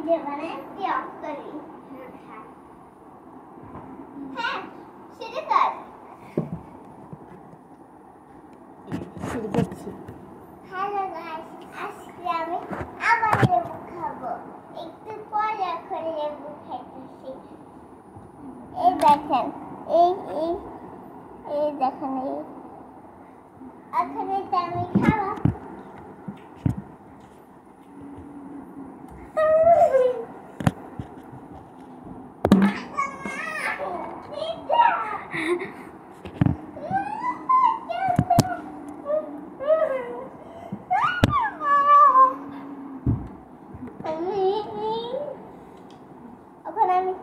Video বানাই তুই of করি হ্যাঁ সেটা কর শুরু করছি। হ্যালো গাইস আজকে আমি আবার লেবু খাবো একটু পরে এখন লেবু খাইতেছি এই দেখেন এই এই এই দেখেন এই এখন এটা আমি খাবো এখন আমি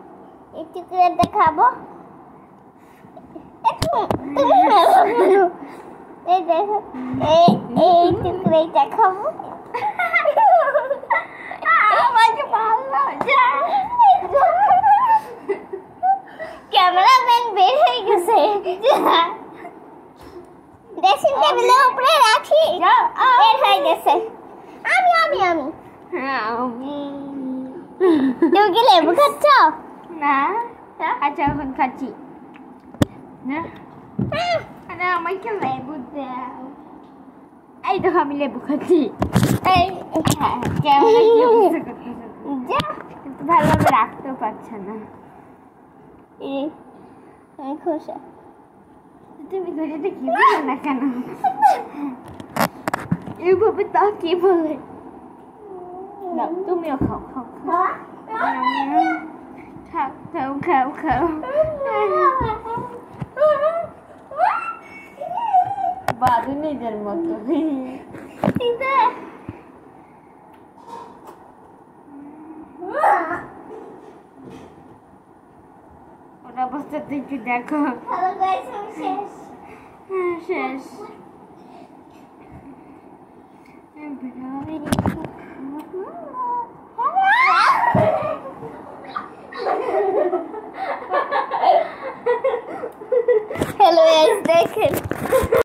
একটু করে দেখাবো এই দেখো এই টুকরোটা খাবো আমাকে ভালো ক্যামেরাম্যান বের হয়ে গেছে ড্রেসিং টেবিলের উপরে রাখি বের হয়ে গেছে আমি আমি আমি তুমি কি লেবু খাচ্ছ না আচ্ছা এখন খাচ্ছি না আমাকে লেবু দাও এই দেখো আমি লেবু খাচ্ছি এই যা কিন্তু ভালোভাবে রাখতেও পারছে না আমি খুশি তুমি ঘড়িটা কি বলো না কেন এইভাবে তা কি বলে না তুমিও খাও খাও খাও খাও খাও খাও বাদুনিদের মতো ওর অবস্থা একটু দেখো শেষ হ্যালো দেখেন